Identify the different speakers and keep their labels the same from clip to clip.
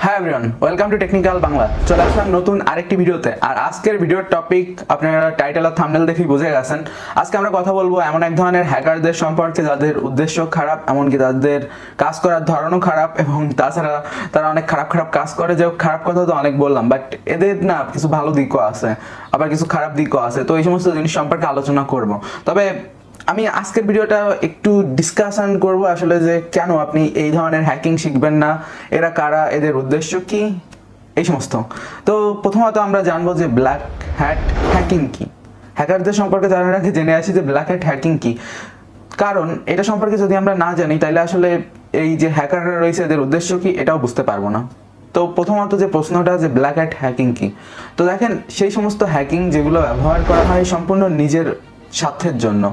Speaker 1: Hi everyone welcome to technical Bangla चले आसलाम नतून आरेकटी भिडियोते और आजकेर भिडियोर टपिक आपनारा टाइटल और थाम्बनेल देखেই বুঝে গেছেন। আজকে আমরা কথা বলবো এমন এক ধরনের হ্যাকারদের সম্পর্কে যাদের উদ্দেশ্য খারাপ, এমনকি তাদের কাজ করার ধরনও খারাপ এবং তাছাড়া তারা অনেক খারাপ খারাপ কাজ করে। যে খারাপ কথা তো অনেক বললাম, বাট এদের না কিছু ভালো দিকও আছে, আবার কিছু খারাপ দিকও আছে। তো এই সমস্ত জিনিস সম্পর্কে আলোচনা করব। তবে আমি আজকের ভিডিওটা একটু ডিসকাশন করব আসলে যে কেন আপনি এই ধরনের হ্যাকিং শিখবেন না, এরা কারা, এদের উদ্দেশ্য কি, এই সমস্ত। তো প্রথমত আমরা জানবো যে ব্ল্যাক হ্যাট হ্যাকিং কি। হ্যাকারদের সম্পর্কে জানার আগে জেনে আসি যে ব্ল্যাক হ্যাট হ্যাকিং কি, কারণ এটা সম্পর্কে যদি আমরা না জানি তাহলে আসলে এই যে হ্যাকাররা রয়েছে এদের উদ্দেশ্য কি এটাও বুঝতে পারবো না। তো প্রথমত যে প্রশ্নটা যে ব্ল্যাক হ্যাট হ্যাকিং কি, তো দেখেন সেই সমস্ত হ্যাকিং যেগুলো ব্যবহার করা হয় সম্পূর্ণ নিজের স্বার্থের জন্য,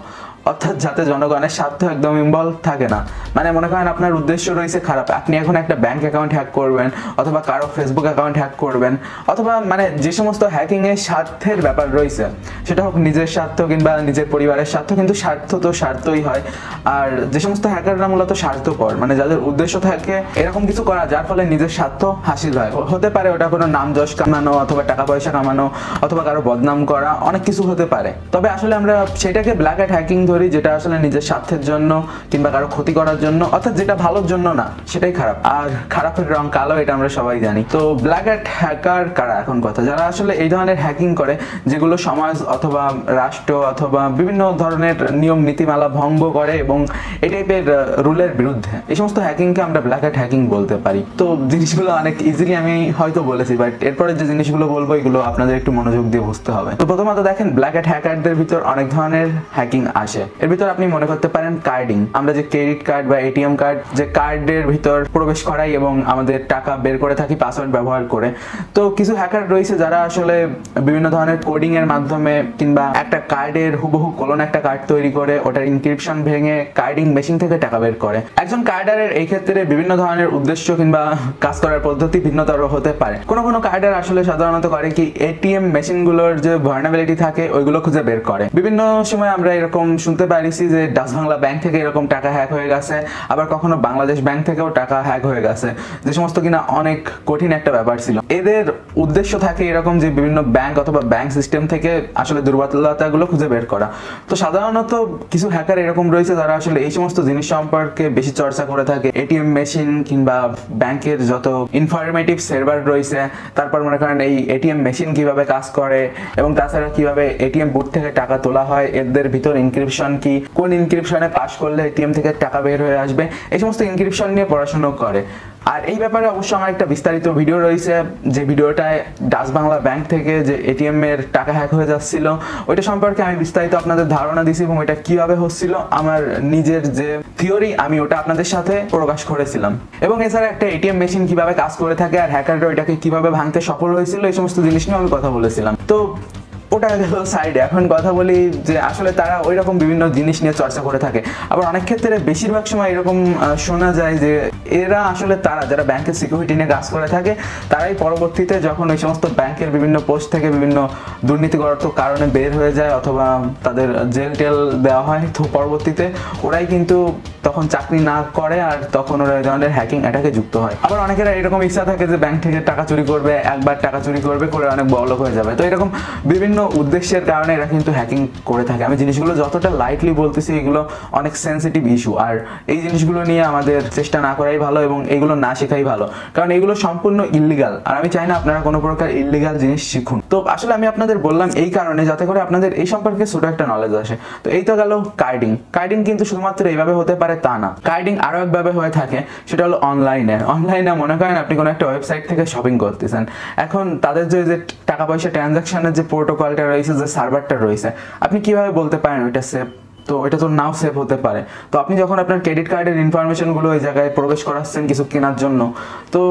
Speaker 1: অর্থাৎ যাতে জনগণের স্বার্থ একদম ইনভলভ থাকে না। মানে মনে করেন আপনার উদ্দেশ্য রয়েছে খারাপ, আপনি এখন একটা ব্যাংক অ্যাকাউন্ট হ্যাক করবেন অথবা কারো ফেসবুক অ্যাকাউন্ট হ্যাক করবেন, অথবা মানে যে সমস্ত হ্যাকিং এর স্বার্থের ব্যাপার রয়েছে সেটা হোক নিজের স্বার্থ কিংবা নিজের পরিবারের স্বার্থ, কিন্তু স্বার্থ তো স্বার্থই হয়। আর যে সমস্ত হ্যাকাররা মূলত স্বার্থপর, মানে যাদের উদ্দেশ্য থাকে এরকম কিছু করা যার ফলে নিজের স্বার্থ হাসিল হয়, হতে পারে ওটা কোনো নাম যশ কামানো অথবা টাকা পয়সা কামানো অথবা কারো বদনাম করা, অনেক কিছু হতে পারে। তবে আসলে আমরা সেটাকে ব্ল্যাক হ্যাট হ্যাকিং ধরি যেটা আসলে নিজের স্বার্থের জন্য কিংবা কারো ক্ষতি করার জন্য, অর্থাৎ যেটা ভালোর জন্য না সেটাই খারাপ। আর খারাপের রং কালো, এটা আমরা সবাই জানি। তো ব্ল্যাক হ্যাট হ্যাকার কারা, এখন কথা যারা আসলে এই ধরনের হ্যাকিং করে যেগুলো সমাজ অথবা রাষ্ট্র অথবা বিভিন্ন ধরনের নিয়ম নীতিমালা ভঙ্গ করে এবং এই টাইপের রুলের বিরুদ্ধে, এই সমস্ত হ্যাকিংকে আমরা ব্ল্যাক হ্যাট হ্যাকিং বলতে পারি। তো জিনিসগুলো অনেক ইজিলি আমি হয়তো বলেছি, বাট এরপরে যে জিনিসগুলো বলবো এগুলো আপনাদের একটু মনোযোগ দিয়ে বুঝতে হবে। তো প্রথমত দেখেন ব্ল্যাক হ্যাট হ্যাকারদের ভিতর অনেক ধরনের হ্যাকিং আসে। এর ভিতর আপনি মনে করতে পারেন কার্ডিং, আমরা যে ক্রেডিট কার্ড বা এটিএম কার্ড যে কার্ডের ভিতর প্রবেশ করাই এবং আমাদের টাকা বের করে থাকি পাসওয়ার্ড ব্যবহার করে। তো কিছু হ্যাকার রয়েছে যারা আসলে বিভিন্ন ধরনের কোডিং এর মাধ্যমে কিংবা একটা কার্ডের হুবহু কোলন একটা কার্ড তৈরি করে ওটার ইনক্রিপশন ভেঙে কার্ডিং মেশিন থেকে টাকা বের করে। একজন কার্ডারের এই ক্ষেত্রে বিভিন্ন ধরনের উদ্দেশ্য কিংবা কাজ করার পদ্ধতি ভিন্নতর হতে পারে। কোনো কোনো কার্ডার আসলে সাধারণত করে কি এটিএম মেশিনগুলোর যে ভালনারেবিলিটি থাকে ওইগুলো খুঁজে বের করে। বিভিন্ন সময় আমরা এরকম শুনতে পারিছি যে ডাচ বাংলা ব্যাংক থেকে এরকম টাকা হ্যাক হয়ে গেছে, আবার কখনো বাংলাদেশ ব্যাংক থেকেও টাকা হ্যাক হয়ে গেছে, যে সমস্ত কিনা অনেক কঠিন একটা ব্যাপার ছিল। এদের উদ্দেশ্য থাকে এরকম যে বিভিন্ন ব্যাংক অথবা ব্যাংক সিস্টেম থেকে আসলে দুর্বলতাগুলো খুঁজে বের করা। তো সাধারণত কিছু হ্যাকার এরকম রয়েছে যারা আসলে এই সমস্ত জিনিস সম্পর্কে বেশি চর্চা করে থাকে। এটিএম মেশিন কিংবা ব্যাংকের যত ইনফরমেটিভ সার্ভার রয়েছে, তারপর মনে করেন এই এটিএম মেশিন কিভাবে কাজ করে এবং তাছাড়া কিভাবে এটিএম বুথ থেকে টাকা তোলা হয়, এদের ভিতর ইনক্রিপশন কি, কোন ইনক্রিপশনে পাস করলে এটিএম থেকে টাকা বের হয়ে আসবে, এই সমস্ত ইনক্রিপশন নিয়ে পড়াশোনা করে। আর এই ব্যাপারে অবশ্য আমার একটা বিস্তারিত ভিডিও রয়েছে, যে ভিডিওটায় ডাচ বাংলা ব্যাংক থেকে যে এটিএম এর টাকা হ্যাক হয়ে যাচ্ছিল ওইটা সম্পর্কে আমি বিস্তারিত আপনাদের ধারণা দিয়েছি এবং এটা কিভাবে হচ্ছিল আমার নিজের যে থিওরি আমি ওটা আপনাদের সাথে প্রকাশ করেছিলাম। এবং এছাড়া একটা এটিএম মেশিন কিভাবে কাজ করে থাকে আর হ্যাকাররা ওইটাকে কিভাবে ভাঙতে সফল হয়েছিল, এই সমস্ত জিনিস নিয়ে আমি কথা বলেছিলাম। তো ওটা গেল সাইডে। এখন কথা বলি যে আসলে তারা ওই রকম বিভিন্ন জিনিস নিয়ে চর্চা করে থাকে। আবার অনেক ক্ষেত্রে বেশিরভাগ সময় এরকম শোনা যায় যে এরা আসলে তারা যারা ব্যাংকের সিকিউরিটি নিয়ে কাজ করে থাকে তারাই পরবর্তীতে যখন ওই সমস্ত ব্যাংকের বিভিন্ন পোস্ট থেকে বিভিন্ন দুর্নীতিগত কারণে বের হয়ে যায় অথবা তাদের জেল টেল দেওয়া হয়, তো পরবর্তীতে ওরাই কিন্তু তখন চাকরি না করে আর তখন ওরা এই ধরনের হ্যাকিং অ্যাটাকে যুক্ত হয়। আবার অনেকেরা এরকম ইচ্ছা থাকে যে ব্যাংক থেকে টাকা চুরি করবে, একবার টাকা চুরি করবে করে অনেক বড়লোক হয়ে যাবে। তো এরকম বিভিন্ন উদ্দেশ্যের কারণে এরা কিন্তু হ্যাকিং করে থাকে। আমি জিনিসগুলো যতটা লাইটলি বলতেছি এগুলো অনেক সেন্সিটিভ ইস্যু, আর এই জিনিসগুলো নিয়ে আমাদের চেষ্টা না করাই ভালো এবং এগুলো না শেখাই ভালো, কারণ এগুলো সম্পূর্ণ ইল্লিগাল আর আমি চাই না আপনারা কোনো প্রকার ইল্লিগাল জিনিস শিখুন। তো আসলে আমি আপনাদের বললাম এই কারণে যাতে করে আপনাদের এই সম্পর্কে ছোট একটা নলেজ আসে। তো এই তো গেল কার্ডিং। কার্ডিং কিন্তু শুধুমাত্র এইভাবে হতে পারে তা না, কার্ডিং আরো একভাবে হয়ে থাকে, সেটা হলো অনলাইনে মনে করেন আপনি কোনো একটা ওয়েবসাইট থেকে শপিং করতেছেন, এখন তাদের যে টাকা পয়সা ট্রানজাকশনের যে প্রোটোকলটা রয়েছে, যে সার্ভারটা রয়েছে, আপনি কিভাবে বলতে পারেন ওইটা সেফ? তো এটা তো নাও সেভ হতে পারে। তো আপনি যখন আপনার ক্রেডিট কার্ডের ইনফরমেশনগুলো ওই জায়গায় প্রবেশ করাচ্ছেন কিছু কেনার জন্য, তো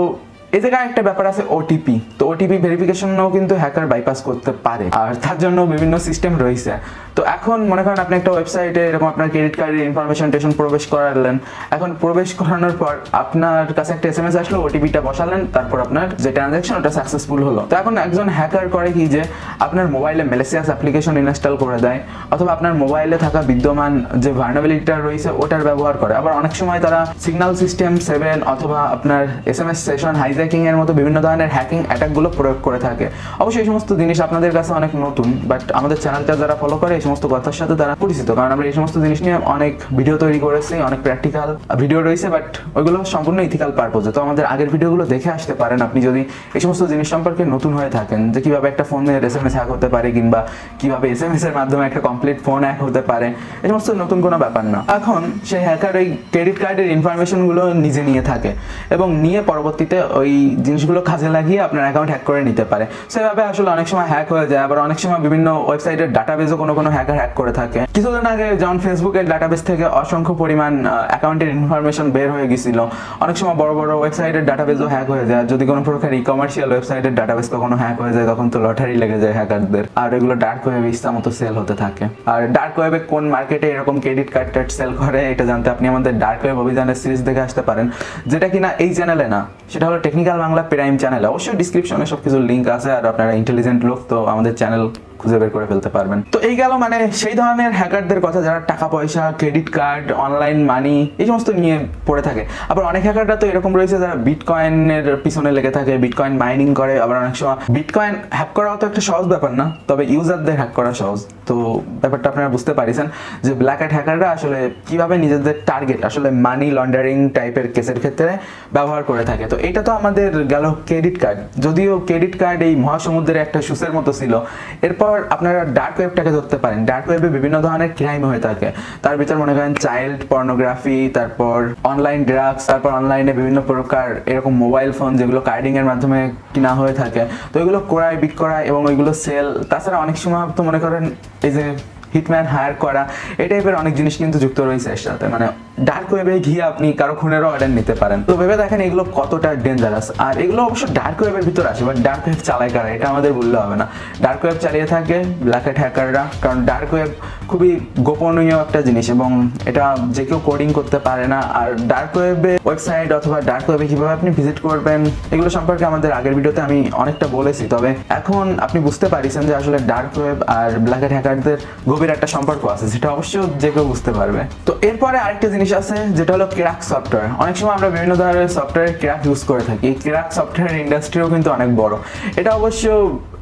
Speaker 1: এই জায়গায় একটা ব্যাপার আছে ওটিপি। তো ওটিপি ভেরিফিকেশনও কিন্তু হ্যাকার বাইপাস করতে পারে আর তার জন্য বিভিন্ন সিস্টেম রয়েছে। তো এখন মনে করেন আপনি একটা ওয়েবসাইটে এরকম আপনার ক্রেডিট কার্ডের ইনফরমেশন প্রবেশ করালেন, এখন প্রবেশ করানোর পর আপনার কাছে একটা এসএমএস আসলো, ওটিপিটা বসালেন, তারপর আপনার যে ট্রানজাকশন ওটা সাকসেসফুল হলো। তো এখন একজন হ্যাকার করে কি যে আপনার মোবাইলে ম্যালিসিয়াস অ্যাপ্লিকেশন ইনস্টল করে দেয় অথবা আপনার মোবাইলে থাকা বিদ্যমান যে ভালনারেবিলিটিটা রয়েছে ওটার ব্যবহার করে। আবার অনেক সময় তারা সিগন্যাল সিস্টেম 7 অথবা আপনার এসএমএস সেশন হাইজ্যাক হাইজ্যাকিং এর মতো বিভিন্ন ধরনের হ্যাকিং অ্যাটাকগুলো প্রয়োগ করে থাকে। অবশ্যই এই সমস্ত জিনিস আপনাদের কাছে অনেক নতুন, বাট আমাদের চ্যানেলটা যারা ফলো করে এই সমস্ত কথার সাথে তারা পরিচিত, কারণ আমরা এই সমস্ত জিনিস নিয়ে অনেক ভিডিও তৈরি করেছি, অনেক প্র্যাকটিক্যাল ভিডিও রয়েছে, বাট ওইগুলো সম্পূর্ণ ইথিক্যাল পারপোজে। তো আমাদের আগের ভিডিওগুলো দেখে আসতে পারেন আপনি যদি এই সমস্ত জিনিস সম্পর্কে নতুন হয়ে থাকেন, যে কিভাবে একটা ফোনের SMS হ্যাক হতে পারে কিংবা কিভাবে SMS এর মাধ্যমে একটা কমপ্লিট ফোন হ্যাক হতে পারে। এই সমস্ত নতুন কোনো ব্যাপার না। এখন সেই হ্যাকার ওই ক্রেডিট কার্ডের ইনফরমেশনগুলো নিজে নিয়ে থাকে এবং নিয়ে পরবর্তীতে ওই জিনিসগুলো কাজে লাগিয়ে আপনার অ্যাকাউন্ট হ্যাক করে নিতে পারে। সেভাবে আসলে অনেক সময় হ্যাক হয়ে যায়, আবার অনেক সময় বিভিন্ন ওয়েবসাইটের ডাটাবেসও কোনো হ্যাকার হ্যাক করে থাকে। কিছুদিন আগে যেমন ফেসবুকের ডাটাবেস থেকে অসংখ্য পরিমাণ অ্যাকাউন্টের ইনফরমেশন বের হয়ে গেছিল। অনেক সময় বড় বড় ওয়েবসাইটের ডাটাবেসও হ্যাক হয়ে যায়। যদি কোনো প্রকার কমার্শিয়াল ওয়েবসাইটের ডাটাবেস কখনো হ্যাক হয়ে যায় তখন তো লটারি লেগে যায় হ্যাকারদের। আর এগুলো ডার্ক ওয়েবে ইচ্ছা মতো সেল হতে থাকে। আর ডার্ক ওয়েবে কোন মার্কেটে এরকম ক্রেডিট কার্ড সেল করে এটা জানতে আপনি আমাদের ডার্ক ওয়েব অভিযানের সিরিজ দেখে আসতে পারেন, যেটা কিনা এই চ্যানেলে না, সেটা হলো টেকনিক্যাল বাংলা প্রাইম চ্যানেলে। অবশ্যই ডিসক্রিপশনে সবকিছু লিঙ্ক আছে, আর আপনারা ইন্টেলিজেন্ট লোক তো আমাদের চ্যানেল খুঁজে বের করে ফেলতে পারবেন। তো এই গেল মানে সেই ধরনের হ্যাকারদের কথা যারা টাকা পয়সা, ক্রেডিট কার্ড, অনলাইন মানি এই সমস্ত নিয়ে পড়ে থাকে। আবার অনেক হ্যাকাররা তো এরকম রয়েছে যারা বিটকয়েনের পিছনে লেগে থাকে, বিটকয়েন মাইনিং করে। আবার অনেক সময় বিটকয়েন হ্যাক করাও তো একটা সহজ ব্যাপার না, তবে ইউজারদের হ্যাক করা সহজ। তো ব্যাপারটা আপনারা বুঝতে পারিছেন যে ব্ল্যাক হ্যাট হ্যাকাররা আসলে কিভাবে নিজেদের টার্গেট আসলে মানি লন্ডারিং টাইপের কেসের ক্ষেত্রে ব্যবহার করে থাকে। তো এটা তো আমাদের গেল ক্রেডিট কার্ড। যদিও ক্রেডিট কার্ড এই মহাসমুদ্রের একটা সুসের মতো ছিল, এরপর আপনারা ডার্ক ওয়েবটাকে ধরতে পারেন। ডার্ক ওয়েবে বিভিন্ন ধরনের ক্রাইম হয়ে থাকে। তার ভিতর মনে করেন চাইল্ড পর্নোগ্রাফি, তারপর অনলাইন ড্রাগস, তারপর অনলাইনে বিভিন্ন প্রকার এরকম মোবাইল ফোন যেগুলো কার্ডিং এর মাধ্যমে কিনা হয়ে থাকে। তো এগুলো ক্রয় বিক্রয় এবং ওইগুলো সেল, তাছাড়া অনেক সময় তো মনে করেন এই যে হিটম্যান হায়ার করা, এই টাইপের অনেক জিনিস কিন্তু যুক্ত রয়েছে এর সাথে। মানে ডার্ক ওয়েবে গিয়ে আপনি কারো খুনেরও অর্ডার নিতে পারেন। তো ভেবে দেখেন এগুলো কতটা ডেঞ্জারাস। আর এগুলো অবশ্য ডার্ক ওয়েবের ভিতর আসে, বাট ডার্ক ওয়েব চালায় কারা এটা আমাদের বললে হবে না। ডার্ক ওয়েব চালিয়ে থাকে ব্ল্যাক হ্যাট হ্যাকাররা, কারণ ডার্ক ওয়েব খুবই গোপনীয় একটা জিনিস এবং এটা যে কেউ কোডিং করতে পারে না। আর ডার্ক ওয়েবে ওয়েবসাইট অথবা ডার্ক ওয়েবে কিভাবে আপনি ভিজিট করবেন এগুলো সম্পর্কে আমাদের আগের ভিডিওতে আমি অনেকটা বলেছি। তবে এখন আপনি বুঝতে পারছেন যে আসলে ডার্ক ওয়েব আর ব্ল্যাক হ্যাট হ্যাকারদের গভীর একটা সম্পর্ক আছে, যেটা অবশ্য যে কেউ বুঝতে পারবে। তো এরপরে আরেকটা জিনিস আছে যেটা হলো ক্র্যাক সফটওয়্যার। অনেক সময় আমরা বিভিন্ন ধরনের সফটওয়্যার ক্র্যাক ইউজ করে থাকি। এই ক্র্যাক সফটওয়্যার ইন্ডাস্ট্রিও কিন্তু অনেক বড়। এটা অবশ্য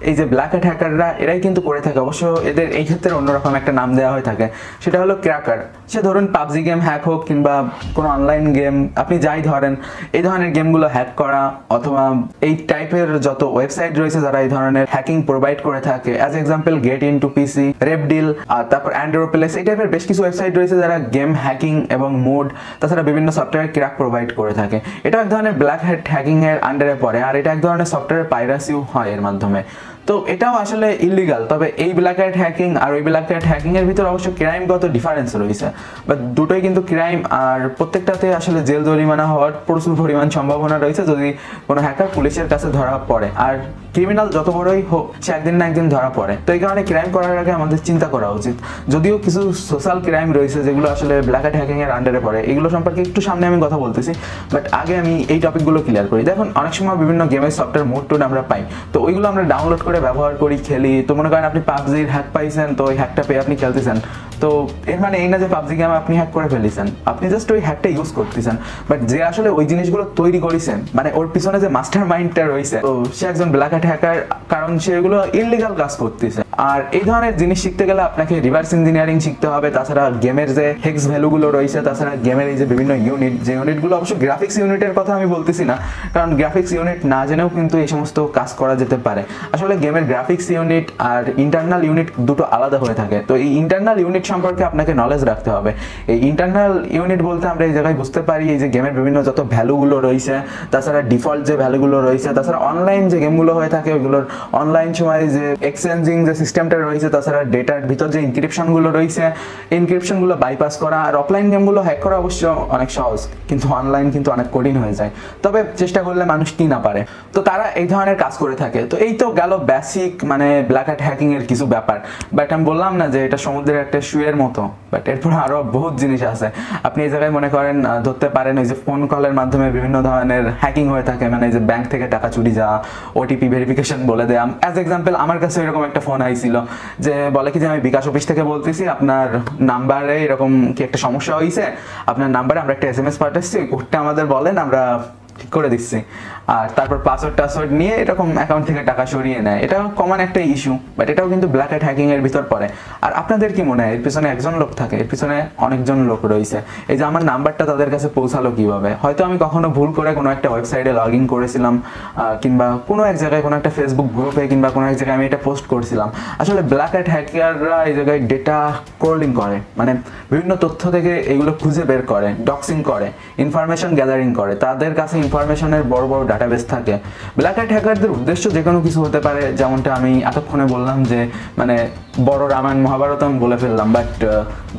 Speaker 1: এই যে ব্ল্যাক হ্যাট হ্যাকাররা এরাই কিন্তু করে থাকে। অবশ্য এদের এই ক্ষেত্রে অন্যরকম একটা নাম দেওয়া হয়ে থাকে, সেটা হলো ক্র্যাকার। সে ধরুন পাবজি গেম হ্যাক হোক কিংবা কোনো অনলাইন গেম আপনি যাই ধরেন, এই ধরনের গেমগুলো হ্যাক করা অথবা এই টাইপের যত ওয়েবসাইট রয়েছে যারা এই ধরনের হ্যাকিং প্রোভাইড করে থাকে, অ্যাজ এক্সাম্পল গেট ইনটু পিসি, রেপডিল, আর তারপর অ্যান্ড্রোপ্লেস, এই টাইপের বেশ কিছু ওয়েবসাইট রয়েছে যারা গেম হ্যাকিং এবং মোড তাছাড়া বিভিন্ন সফটওয়্যার ক্র্যাক প্রোভাইড করে থাকে। এটা এক ধরনের ব্ল্যাক হ্যাট হ্যাকিং এর আন্ডারে পড়ে, আর এটা এক ধরনের সফটওয়্যার পাইরাসিও হয় এর মাধ্যমে। তো এটাও আসলে ইলিগাল। তবে এই ব্ল্যাক হ্যাট হ্যাকিং আর ওই ব্ল্যাক হ্যাট হ্যাকিং এর ভিতরে অবশ্য ক্রাইমগত ডিফারেন্স রয়েছে, বাট দুটোই কিন্তু ক্রাইম, আর প্রত্যেকটাতে আসলে জেল জরিমানা হওয়ার প্রচুর পরিমাণ সম্ভাবনা রয়েছে যদি কোনো হ্যাকার পুলিশের কাছে ধরা পড়ে। আর ক্রিমিনাল যত বড়ই হোক সে একদিন না একদিন ধরা পড়ে। তো এই কারণে ক্রাইম করার আগে আমাদের চিন্তা করা উচিত। যদিও কিছু সোশ্যাল ক্রাইম রয়েছে যেগুলো আসলে ব্ল্যাক হ্যাট হ্যাকিং এর আন্ডারে পড়ে, এগুলো সম্পর্কে একটু সামনে আমি কথা বলতেছি, বাট আগে আমি এই টপিকগুলো ক্লিয়ার করি। দেখুন অনেক সময় বিভিন্ন গেমের সফটওয়্যার মোড টোড আমরা পাই, তো ওইগুলো আমরা ডাউনলোড করে ব্যবহার করি, খেলি। তো মনে করেন আপনি পাবজির হ্যাক পাইছেন, তো ওই হ্যাকটা পেয়ে আপনি খেলতেছেন। তো এর মানে এই না যে পাবজি গেম আপনি হ্যাক করে ফেলেছেন, আপনি জাস্ট ওই হ্যাকটা ইউজ করতেছেন। বাট যে আসলে ওই জিনিসগুলো তৈরি করেছেন, মানে ওর পিছনে যে মাস্টার মাইন্ডটা রয়েছে, তো সে একজন ব্ল্যাক হ্যাট হ্যাকার, কারণ সে এগুলো ইললিগাল কাজ করতেছে। আর এই ধরনের জিনিস শিখতে গেলে আপনাকে রিভার্স ইঞ্জিনিয়ারিং শিখতে হবে। তাছাড়া গেমের যে হেক্স ভ্যালুগুলো রয়েছে, তাছাড়া গেমের এই যে বিভিন্ন ইউনিট, যে ইউনিটগুলো অবশ্য গ্রাফিক্স ইউনিটের কথা আমি বলতেছি না, কারণ গ্রাফিক্স ইউনিট না জেনেও কিন্তু এই সমস্ত কাজ করা যেতে পারে। আসলে গেমের গ্রাফিক্স ইউনিট আর ইন্টারনাল ইউনিট দুটো আলাদা হয়ে থাকে। তো এই ইন্টারনাল ইউনিট সম্পর্কে আপনাকে নলেজ রাখতে হবে। এই ইন্টারনাল ইউনিট বলতে আমরা এই জায়গায় বুঝতে পারি এই যে গেমের বিভিন্ন যত ভ্যালুগুলো রয়েছে, তাছাড়া ডিফল্ট যে ভ্যালুগুলো রয়েছে, তাছাড়া অনলাইন যে গেমগুলো হয়ে থাকে ওইগুলোর অনলাইন সময় যে এক্সচেঞ্জিং যে সিস্টেমটা রয়েছে, তাছাড়া ডেটার ভিতর যে ইনক্রিপশনগুলো রয়েছে, ইনক্রিপশনগুলো বাইপাস করা। আর অফলাইন গেমগুলো হ্যাক করা অবশ্য অনেক সহজ, কিন্তু অনলাইন কিন্তু অনেক কঠিন হয়ে যায়। তবে চেষ্টা করলে মানুষ কি না পারে। তো তারা এই ধরনের কাজ করে থাকে। তো এই তো গেল বেসিক মানে ব্ল্যাক হ্যাট হ্যাকিং এর কিছু ব্যাপার। বাট আমি বললাম না যে এটা সমুদ্রের একটা শুয়ের মতো, বাট এরপর আরো বহুত জিনিস আছে। আপনি এই জায়গায় মনে করেন ধরতে পারেন ওই যে ফোন কলের মাধ্যমে বিভিন্ন ধরনের হ্যাকিং হয়ে থাকে, মানে এই যে ব্যাংক থেকে টাকা চুরি যাওয়া, ওটিপি ভেরিফিকেশন বলে দেয়। অ্যাজ এক্সাম্পল আমার কাছে এরকম একটা ফোন আইছিল যে বলে কি যে আমি বিকাশ অফিস থেকে বলতেছি, আপনার নাম্বারে এরকম কি একটা সমস্যা হয়েছে, আপনার নাম্বারে আমরা একটা SMS পাঠাচ্ছি, ওই কোডটা আমাদের বলেন, আমরা ঠিক করে দিচ্ছি। আর তারপর পাসওয়ার্ড নিয়ে এরকম অ্যাকাউন্ট থেকে টাকা সরিয়ে নেয়। এটা কমন একটা ইস্যু, বাট এটাও কিন্তু ব্ল্যাক হ্যাট হ্যাকিং এর ভিতর পড়ে। আর আপনাদের কি মনে হয় এর পিছনে একজন লোক থাকে? এর পিছনে অনেকজন লোক রয়েছে। এই যে আমার নাম্বারটা তাদের কাছে পৌঁছালো কিভাবে? হয়তো আমি কখনো ভুল করে কোনো একটা ওয়েবসাইটে লগ ইন করেছিলাম, কিংবা কোনো এক জায়গায় কোনো একটা ফেসবুক গ্রুপে কিংবা কোনো এক জায়গায় আমি এটা পোস্ট করছিলাম। আসলে ব্ল্যাক হ্যাট হ্যাকাররা এই জায়গায় ডেটা ক্রলিং করে, মানে বিভিন্ন তথ্য থেকে এগুলো খুঁজে বের করে, ডক্সিং করে, ইনফরমেশন গ্যাদারিং করে। তাদের কাছে ইনফরমেশনের বড় বড় ডাটাবেস থাকে। ব্ল্যাক হ্যাট হ্যাকারদের উদ্দেশ্য যে কোনো কিছু হতে পারে, যেমনটা আমি এতক্ষণে বললাম যে মানে বড় রামায়ণ মহাভারত আমি বলে ফেললাম, বাট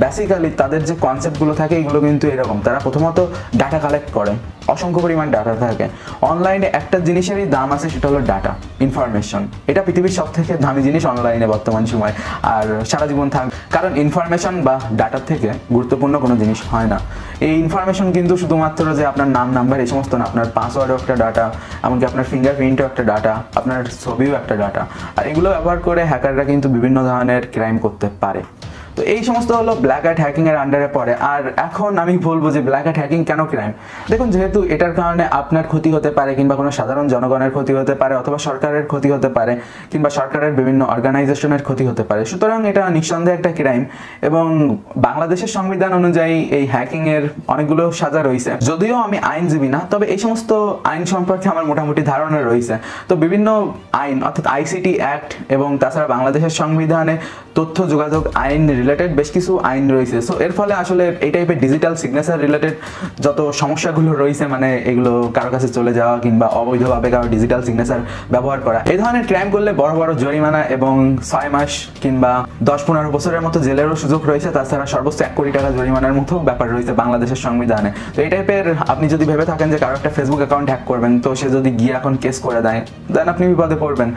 Speaker 1: বেসিক্যালি তাদের যে কনসেপ্টগুলো থাকে এগুলো কিন্তু এরকম। তারা প্রথমত ডাটা কালেক্ট করে, অসংখ্য পরিমাণ ডাটা থাকে। অনলাইনে একটা জিনিসেরই দাম আছে, সেটা হলো ডাটা, ইনফরমেশন। এটা পৃথিবীর সব থেকে দামি জিনিস অনলাইনে বর্তমান সময়, আর সারা জীবন থাকবে। কারণ ইনফরমেশন বা ডাটার থেকে গুরুত্বপূর্ণ কোনো জিনিস হয় না। এই ইনফরমেশন কিন্তু শুধুমাত্র যে আপনার নাম নাম্বার এই সমস্ত না, আপনার পাসওয়ার্ডও একটা ডাটা, এমনকি আপনার ফিঙ্গারপ্রিন্টও একটা ডাটা, আপনার ছবিও একটা ডাটা। আর এগুলো ব্যবহার করে হ্যাকাররা কিন্তু বিভিন্ন ধরনের ক্রাইম করতে পারে। তো এই সমস্ত হলো ব্ল্যাক হ্যাট হ্যাকিং এর আন্ডারে পড়ে। আর এখন আমি বলবো যে ব্ল্যাক হ্যাট হ্যাকিং কেন ক্রাইম? দেখুন, যেহেতু এটার কারণে আপনার ক্ষতি হতে পারে, কিংবা কোনো সাধারণ জনগণের ক্ষতি হতে পারে, অথবা সরকারের ক্ষতি হতে পারে, কিংবা সরকারের বিভিন্ন অর্গানাইজেশনের ক্ষতি হতে পারে, সুতরাং এটা নিঃসন্দেহে একটা ক্রাইম। এবং বাংলাদেশের সংবিধান অনুযায়ী এই হ্যাকিং এর অনেকগুলো সাজা রয়েছে। যদিও আমি আইনজীবী না, তবে এই সমস্ত আইন সম্পর্কে আমার মোটামুটি ধারণা রয়েছে। তো বিভিন্ন আইন, অর্থাৎ আইসিটি অ্যাক্ট এবং তাছাড়া বাংলাদেশের সংবিধানে তথ্য যোগাযোগ আইন রিলেটেড বেশ কিছু আইন রয়েছে। সো এর ফলে আসলে এই টাইপের ডিজিটাল সিগনেচার রিলেটেড যত সমস্যাগুলো রয়েছে, মানে এগুলো কারো কাছে চলে যাওয়া কিংবা অবৈধভাবে কারো ডিজিটাল সিগনেচার ব্যবহার করা, এই ধরনের ক্রাইম করলে বড় বড় জরিমানা এবং 6 মাস কিংবা 10-15 বছরের মতো জেলেরও সুযোগ রয়েছে। তাছাড়া সর্বোচ্চ 1 কোটি টাকা জরিমানার মতো ব্যাপার রয়েছে বাংলাদেশের সংবিধানে। তো এই টাইপের আপনি যদি ভেবে থাকেন যে কারো একটা ফেসবুক অ্যাকাউন্ট হ্যাক করবেন, তো সে যদি গিয়ে এখন কেস করে দেয়, দেন আপনি বিপদে পড়বেন।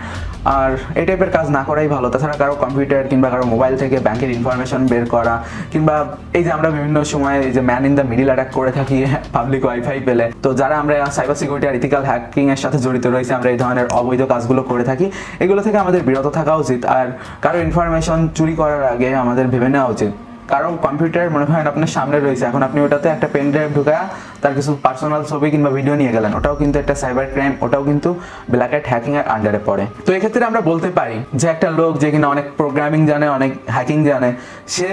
Speaker 1: আর এই টাইপের কাজ না করাই ভালো। তাছাড়া কারো কম্পিউটার কিংবা কারো মোবাইল থেকে ব্যাংকের ইনফরমেশন বের করা, কিংবা এই যে আমরা বিভিন্ন সময় এই যে man in the middle attack করে থাকি পাবলিক ওয়াইফাই পেলে, তো যারা আমরা সাইবার সিকিউরিটি আর ইথিক্যাল হ্যাকিং এর সাথে জড়িত রয়েছে, আমরা এই ধরনের অবৈধ কাজগুলো করে থাকি। এগুলো থেকে আমাদের বিরত থাকা উচিত। আর কারো ইনফরমেশন চুরি করার আগে আমাদের ভেবে নেওয়া উচিত। কারো কম্পিউটার মনে হয় আপনার সামনে রয়েছে, এখন আপনি ওটাতে একটা পেন ড্রাইভ ঢুকায় তার কিছু পার্সোনাল ছবি কিংবা ভিডিও নিয়ে গেলেন, ওটাও কিন্তু একটা সাইবার ক্রাইম, ওটাও কিন্তু ব্ল্যাক হ্যাট হ্যাকিং এর আন্ডারে পড়ে। তো এক্ষেত্রে আমরা বলতে পারি যে একটা লোক যে কিনা অনেক প্রোগ্রামিং জানে, অনেক হ্যাকিং জানে, সে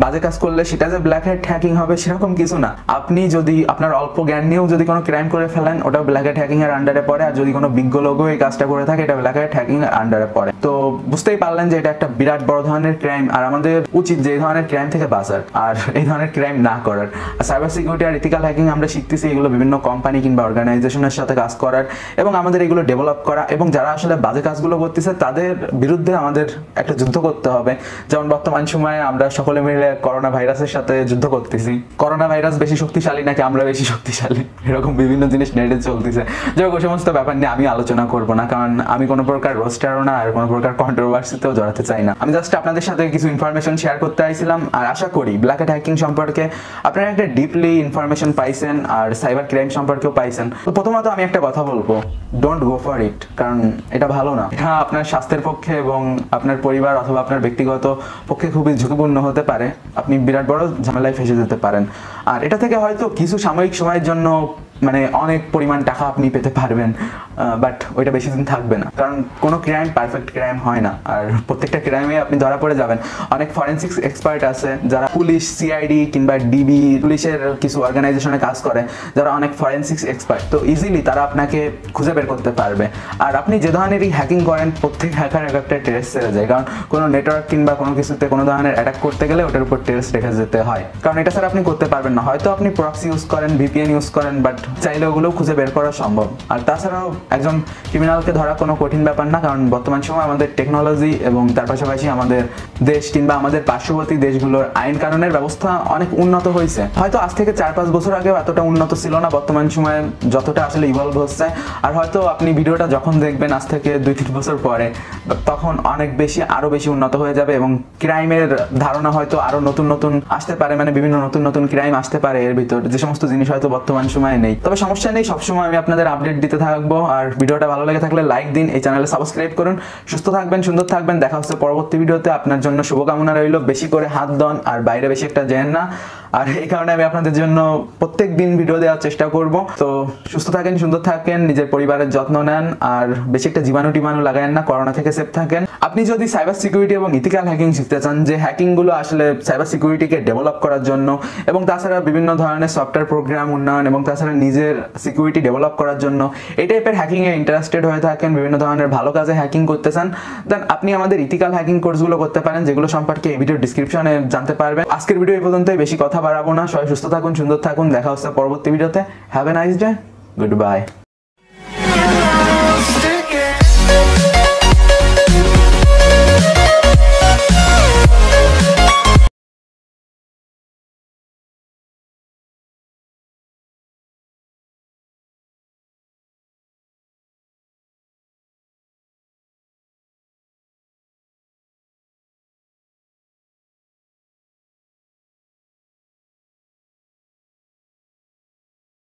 Speaker 1: বাজে কাজ করলে সেটা যে ব্ল্যাক হ্যাট হ্যাকিং হবে সেরকম কিছু না। আপনি যদি আপনার অল্প জ্ঞান নিয়েও যদি কোনো ক্রাইম করে ফেলেন, ওটা ব্ল্যাক হ্যাট হ্যাকিং এর আন্ডারে পড়ে। আর যদি কোনো বিজ্ঞ লোকও এই কাজটা করে থাকে, এটা ব্ল্যাক হ্যাট হ্যাকিং এর আন্ডারে পড়ে। তো বুঝতেই পারলেন যে এটা একটা বিরাট বড় ধরনের ক্রাইম। আর আমাদের উচিত যে এই ধরনের ক্রাইম থেকে বাঁচার আর এই ধরনের ক্রাইম না করার। সাইবার সিকিউরিটি আর ইথিক্যাল হ্যাকিং আমরা শিখতেছি এগুলো বিভিন্ন কোম্পানি কিংবা অর্গানাইজেশনের সাথে কাজ করার, এবং আমাদের এগুলো ডেভেলপ করা, এবং যারা আসলে বাজে কাজগুলো করতেছে তাদের বিরুদ্ধে আমাদের একটা যুদ্ধ করতে হবে। যেমন বর্তমান সময়ে আমরা সকলে মিলে করোনা ভাইরাসের সাথে যুদ্ধ করতেছি। করোনা ভাইরাস বেশি শক্তিশালী নাকি আমরা বেশি শক্তিশালী, এরকম বিভিন্ন জিনিস নেটে চলতেছে। যাই হোক, ওই সমস্ত ব্যাপার নিয়ে আমি আলোচনা করবো না, কারণ আমি কোনো প্রকার রোস্টারও না আর কোনো প্রকার কন্ট্রোভার্সিতেও জড়াতে চাই না। আমি জাস্ট আপনাদের সাথে কিছু ইনফরমেশন শেয়ার করতে চাইছিলাম। আর আশা করি ব্ল্যাক হ্যাট হ্যাকিং সম্পর্কে আপনারা একটা ডিপলি ইনফরমেশন পাইছেন আর সাইবার ক্রাইম সম্পর্কেও পাইছেন। তো প্রথমত আমি একটা কথা বলবো, ডোন্ট গো ফর ইট, কারণ এটা ভালো না। এটা আপনার স্বাস্থ্যের পক্ষে এবং আপনার পরিবার অথবা আপনার ব্যক্তিগত পক্ষে খুবই ঝুঁকিপূর্ণ হতে পারে। আপনি বিরাট বড় ঝামেলায় ফেসে যেতে পারেন। আর এটা থেকে হয়তো কিছু সাময়িক সময়ের জন্য মানে অনেক পরিমাণ টাকা আপনি পেতে পারবেন, বাট ওইটা বেশি দিন থাকবে না। কারণ কোনো ক্রাইম পারফেক্ট ক্রাইম হয় না, আর প্রত্যেকটা ক্রাইমে আপনি ধরা পড়ে যাবেন। অনেক ফরেনসিক্স এক্সপার্ট আছে যারা পুলিশ, সিআইডি কিংবা ডিবি, পুলিশের কিছু অর্গানাইজেশনে কাজ করে, যারা অনেক ফরেনসিক্স এক্সপার্ট। তো ইজিলি তারা আপনাকে খুঁজে বের করতে পারবে। আর আপনি যে ধরনেরই হ্যাকিং করেন, প্রত্যেক হ্যাকার এক একটা ট্রেস ছেড়ে যায়। কারণ কোনো নেটওয়ার্ক কিংবা কোনো কিছুতে কোনো ধরনের অ্যাটাক করতে গেলে ওটার উপর ট্রেস রেখে যেতে হয়, কারণ এটা ছাড়া আপনি করতে পারবেন না। হয়তো আপনি প্রক্সি ইউজ করেন, ভিপিএন ইউজ করেন, বাট চাইলে ওগুলো খুঁজে বের করা সম্ভব। আর তাছাড়াও একজন ক্রিমিনালকে ধরা কোনো কঠিন ব্যাপার না, কারণ বর্তমান সময় আমাদের টেকনোলজি এবং তার পাশাপাশি আমাদের দেশ কিংবা আমাদের পার্শ্ববর্তী দেশগুলোর আইন কানুনের ব্যবস্থা অনেক উন্নত হয়েছে। হয়তো আজ থেকে 4-5 বছর আগেও এতটা উন্নত ছিল না বর্তমান সময়ে যতটা আসলে ইভলভ হচ্ছে। আর হয়তো আপনি ভিডিওটা যখন দেখবেন আজ থেকে 2-3 বছর পরে, তখন অনেক বেশি আরো বেশি উন্নত হয়ে যাবে এবং ক্রাইমের ধারণা হয়তো আরো নতুন নতুন আসতে পারে, মানে বিভিন্ন নতুন নতুন ক্রাইম আসতে পারে এর ভিতর, যে সমস্ত জিনিস হয়তো বর্তমান সময়ে নেই। তবে সমস্যা নেই, সবসময় আমি আপনাদের আপডেট দিতে থাকবো। আর ভিডিওটা ভালো লেগে থাকলে লাইক দিন, এই চ্যানেলে সাবস্ক্রাইব করুন। সুস্থ থাকবেন, সুন্দর থাকবেন, দেখা হচ্ছে পরবর্তী ভিডিওতে। আপনার জন্য শুভকামনা রইল। বেশি করে হাত দন আর বাইরে বেশি একটা যেন না। আর এই কারণে আমি আপনাদের জন্য প্রত্যেক দিন ভিডিও দেওয়ার চেষ্টা করব। তো সুস্থ থাকেন, সুন্দর থাকেন, নিজের পরিবারের যত্ন নেন, আর বেশি একটা জীবাণু লাগায়েন না, করোনা থেকে সেফ থাকেন। আপনি যদি সাইবার সিকিউরিটি এবং ইথিক্যাল হ্যাকিং শিখতে চান, যে হ্যাকিং গুলো আসলে সাইবার সিকিউরিটিকে ডেভেলপ করার জন্য এবং তাছাড়া বিভিন্ন ধরনের সফটওয়্যার প্রোগ্রাম উন্নয়ন এবং তাছাড়া নিজের সিকিউরিটি ডেভেলপ করার জন্য এই টাইপের হ্যাকিং এ ইন্টারেস্টেড হয়ে থাকেন, বিভিন্ন ধরনের ভালো কাজে হ্যাকিং করতে চান, দেন আপনি আমাদের ইথিক্যাল হ্যাকিং কোর্সগুলো করতে পারেন, যেগুলো সম্পর্কে এই ভিডিওর ডিসক্রিপশনে জানতে পারবেন। আজকের ভিডিও এই পর্যন্তই, বেশি কথা বাড়াবো না। সবাই সুস্থ থাকুন, সুন্দর থাকুন, দেখা হচ্ছে পরবর্তী ভিডিওতে। Have a nice day, good bye.